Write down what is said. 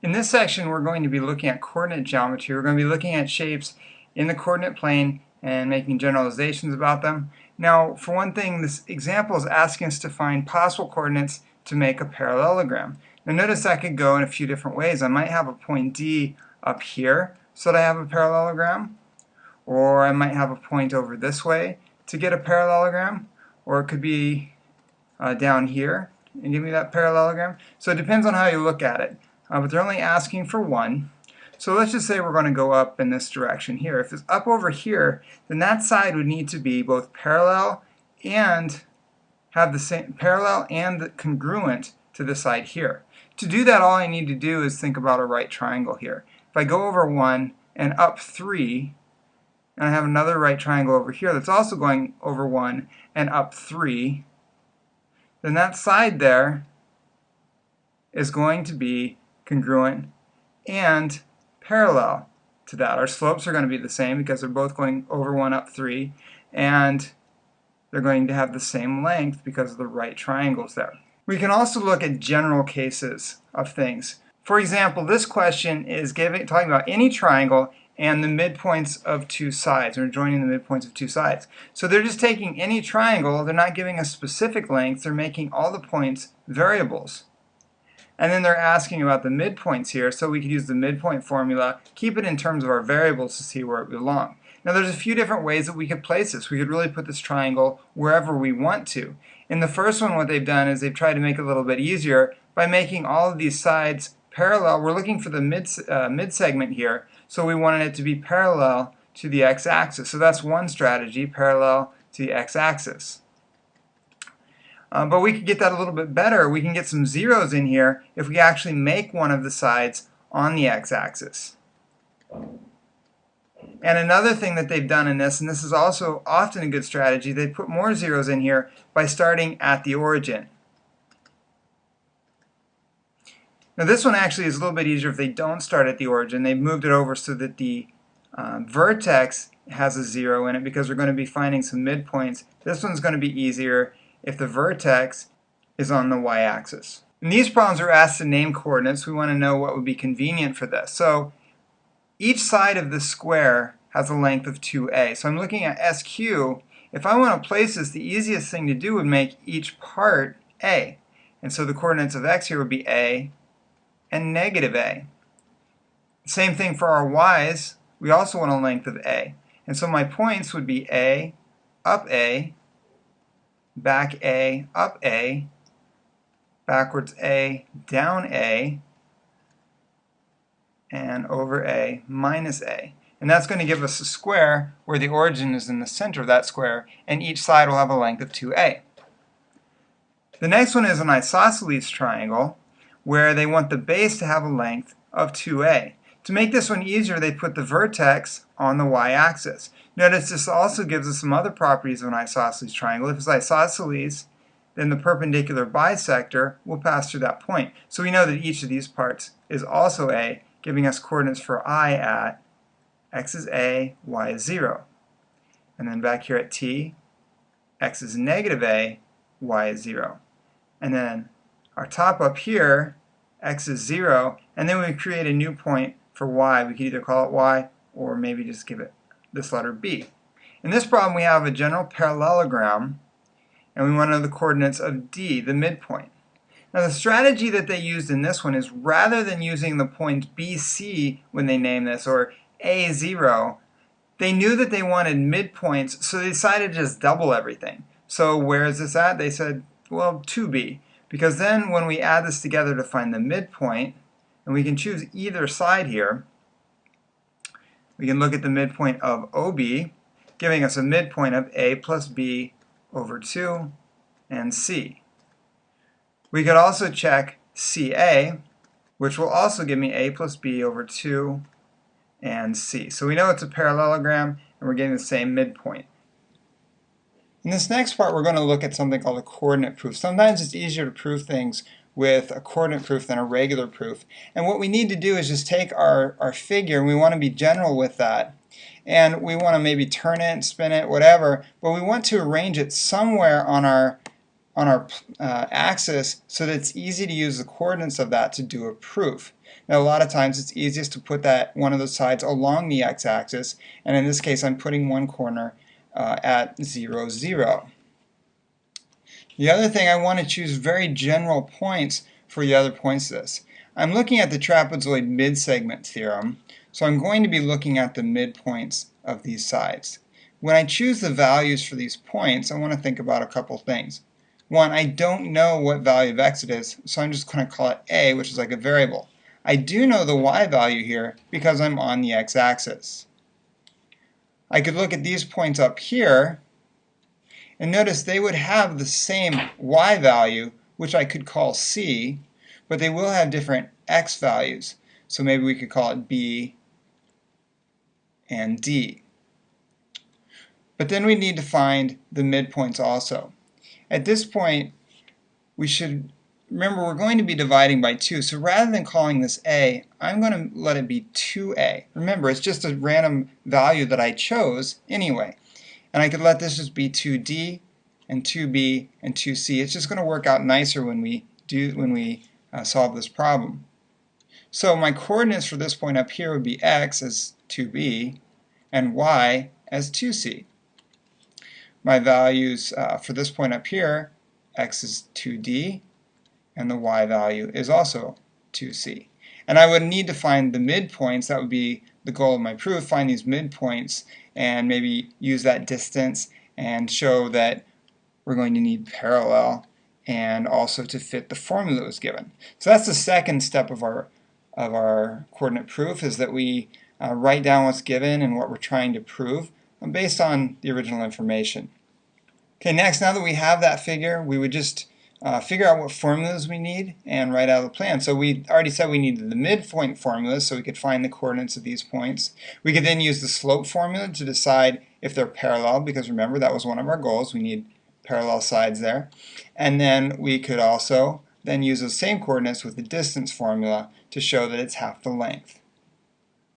In this section, we're going to be looking at coordinate geometry. We're going to be looking at shapes in the coordinate plane and making generalizations about them. Now, for one thing, this example is asking us to find possible coordinates to make a parallelogram. Now notice that could go in a few different ways. I might have a point D up here so that I have a parallelogram, or I might have a point over this way to get a parallelogram, or it could be down here and give me that parallelogram. So it depends on how you look at it. But they're only asking for one. So let's just say we're going to go up in this direction here. If it's up over here, then that side would need to be both parallel and have the same parallel and congruent to the side here. To do that, all I need to do is think about a right triangle here. If I go over 1 and up 3, and I have another right triangle over here that's also going over 1 and up 3, then that side there is going to be congruent and parallel to that. Our slopes are going to be the same because they're both going over 1 up 3, and they're going to have the same length because of the right triangles there. We can also look at general cases of things. For example, this question is talking about any triangle and the midpoints of two sides, or joining the midpoints of two sides. So they're just taking any triangle, they're not giving a specific length, they're making all the points variables. And then they're asking about the midpoints here, so we could use the midpoint formula, keep it in terms of our variables to see where it belongs. Now there's a few different ways that we could place this. We could really put this triangle wherever we want to. In the first one, what they've done is they've tried to make it a little bit easier by making all of these sides parallel. We're looking for the mid segment here, so we wanted it to be parallel to the x-axis. So that's one strategy, parallel to the x-axis. But we could get that a little bit better. We can get some zeros in here if we actually make one of the sides on the x-axis. And another thing that they've done in this, and this is also often a good strategy, they put more zeros in here by starting at the origin. Now this one actually is a little bit easier if they don't start at the origin. They've moved it over so that the vertex has a 0 in it because we're going to be finding some midpoints. This one's going to be easier if the vertex is on the y-axis. In these problems we're asked to name coordinates. We want to know what would be convenient for this. So each side of the square has a length of 2a. So I'm looking at SQ. If I want to place this, the easiest thing to do would make each part a. And so the coordinates of x here would be a and negative a. Same thing for our y's. We also want a length of a. And so my points would be a, up a, back a, up a, backwards a, down a, and over a, minus a. And that's going to give us a square where the origin is in the center of that square, and each side will have a length of 2a. The next one is an isosceles triangle, where they want the base to have a length of 2a. To make this one easier, they put the vertex on the y-axis. Notice this also gives us some other properties of an isosceles triangle. If it's isosceles, then the perpendicular bisector will pass through that point. So we know that each of these parts is also a, giving us coordinates for I at x is a, y is 0. And then back here at t, x is negative a, y is 0. And then our top up here, x is 0, and then we create a new point for y. We could either call it y or maybe just give it this letter b. In this problem we have a general parallelogram, and we want to know the coordinates of D, the midpoint. Now the strategy that they used in this one is rather than using the point BC when they name this, or A0, they knew that they wanted midpoints, so they decided to just double everything. So where is this at? They said, well, 2B. Because then when we add this together to find the midpoint, and we can choose either side here, we can look at the midpoint of OB, giving us a midpoint of A plus B over 2 and C. We could also check CA, which will also give me A plus B over 2 and C. So we know it's a parallelogram, and we're getting the same midpoint. In this next part, we're going to look at something called a coordinate proof. Sometimes it's easier to prove things with a coordinate proof than a regular proof. And what we need to do is just take our figure, and we want to be general with that. And we want to maybe turn it, spin it, whatever, but we want to arrange it somewhere on our axis so that it's easy to use the coordinates of that to do a proof. Now, a lot of times it's easiest to put that one of the sides along the x-axis, and in this case I'm putting one corner at 0, 0. The other thing, I want to choose very general points for the other points of this. I'm looking at the trapezoid midsegment theorem, so I'm going to be looking at the midpoints of these sides. When I choose the values for these points, I want to think about a couple things. One, I don't know what value of x it is, so I'm just going to call it a, which is like a variable. I do know the y value here because I'm on the x-axis. I could look at these points up here, and notice they would have the same y value, which I could call c, but they will have different x values. So maybe we could call it b and d. But then we need to find the midpoints also. At this point, we should remember we're going to be dividing by 2, so rather than calling this a, I'm going to let it be 2a. Remember, it's just a random value that I chose anyway. And I could let this just be 2d and 2b and 2c. It's just going to work out nicer when we solve this problem. So my coordinates for this point up here would be x as 2b and y as 2c. My values for this point up here, x is 2d, and the y value is also 2c. And I would need to find the midpoints. That would be the goal of my proof, find these midpoints and maybe use that distance and show that we're going to need parallel and also to fit the formula that was given. So that's the second step of our coordinate proof, is that we write down what's given and what we're trying to prove based on the original information. Okay, next, now that we have that figure, we would just figure out what formulas we need and write out the plan. So we already said we needed the midpoint formula, so we could find the coordinates of these points. We could then use the slope formula to decide if they're parallel, because remember, that was one of our goals. We need parallel sides there. And then we could also then use those same coordinates with the distance formula to show that it's half the length.